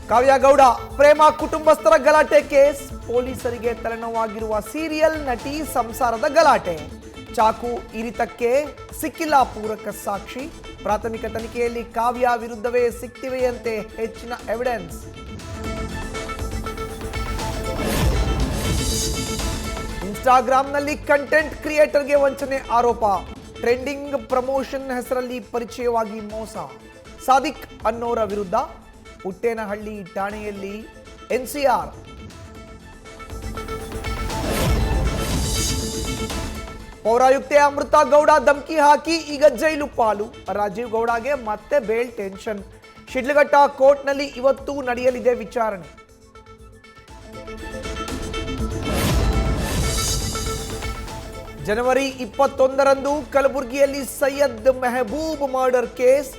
ಕಾವ್ಯ ಗೌಡ ಪ್ರೇಮ ಕುಟುಂಬಸ್ಥರ ಗಲಾಟೆ ಕೇಸ್, ಪೊಲೀಸರಿಗೆ ತಲೆನೋವಾಗಿರುವ ಸೀರಿಯಲ್ ನಟಿ ಸಂಸಾರದ ಗಲಾಟೆ. ಚಾಕು ಇರಿತಕ್ಕೆ ಸಿಕ್ಕಿಲ್ಲ ಪೂರಕ ಸಾಕ್ಷಿ. ಪ್ರಾಥಮಿಕ ತನಿಖೆಯಲ್ಲಿ ಕಾವ್ಯ ವಿರುದ್ಧವೇ ಸಿಕ್ಕಿವೆಯಂತೆ ಹೆಚ್ಚಿನ ಎವಿಡೆನ್ಸ್. ಇನ್ಸ್ಟಾಗ್ರಾಂನಲ್ಲಿ ಕಂಟೆಂಟ್ ಕ್ರಿಯೇಟರ್ಗೆ ವಂಚನೆ ಆರೋಪ. ಟ್ರೆಂಡಿಂಗ್ ಪ್ರಮೋಷನ್ ಹೆಸರಲ್ಲಿ ಪರಿಚಯವಾಗಿ ಮೋಸ. ಸಾದಿಕ್ ಅನ್ನೋರ ವಿರುದ್ಧ ಪುಟ್ಟೇನಹಳ್ಳಿ ಠಾಣೆಯಲ್ಲಿ ಎನ್ಸಿಆರ್. ಪೌರಾಯುಕ್ತೆ ಅಮೃತ ಗೌಡ ಧಮಕಿ ಹಾಕಿ ಈಗ ಜೈಲು ಪಾಲು. ರಾಜೀವ್ ಗೌಡಗೆ ಮತ್ತೆ ಬೇಲ್ ಟೆನ್ಷನ್. ಶಿಡ್ಲಘಟ್ಟ ಕೋರ್ಟ್ನಲ್ಲಿ ಇವತ್ತು ನಡೆಯಲಿದೆ ವಿಚಾರಣೆ. ಜನವರಿ 21ರಂದು ಕಲಬುರಗಿಯಲ್ಲಿ ಸೈಯದ್ ಮೆಹಬೂಬ್ ಮರ್ಡರ್ ಕೇಸ್.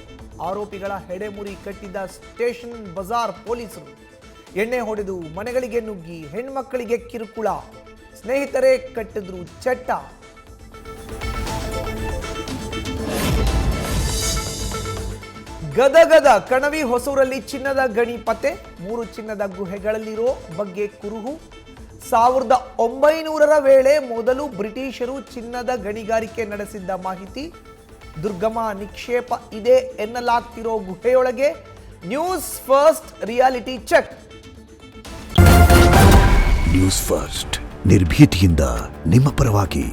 ಆರೋಪಿಗಳ ಹೆಡೆಮುರಿ ಕಟ್ಟಿದ್ದ ಸ್ಟೇಷನ್ ಬಜಾರ್ ಪೊಲೀಸರು. ಎಣ್ಣೆ ಹೊಡೆದು ಮನೆಗಳಿಗೆ ನುಗ್ಗಿ ಹೆಣ್ಮಕ್ಕಳಿಗೆ ಕಿರುಕುಳ. ಸ್ನೇಹಿತರೇ ಕಟ್ಟಿದ್ರು ಚಟ್ಟ. ಗದಗದ ಕಣವಿ ಹೊಸೂರಲ್ಲಿ ಚಿನ್ನದ ಗಣಿ ಪತ್ತೆ. 3 ಚಿನ್ನದ ಗುಹೆಗಳಲ್ಲಿರೋ ಬಗ್ಗೆ ಕುರುಹು. 1900ರ ವೇಳೆ ಮೊದಲು ಬ್ರಿಟಿಷರು ಚಿನ್ನದ ಗಣಿಗಾರಿಕೆ ನಡೆಸಿದ್ದ ಮಾಹಿತಿ. ದುರ್ಗಮ ನಿಕ್ಷೇಪ ಇದೆ ಎನ್ನಲಾಗ್ತಿರೋ ಗುಹೆಯೊಳಗೆ news first reality check. News first ನಿರ್ಭೀತಿಯಿಂದ ನಿಮ್ಮ ಪರವಾಗಿ.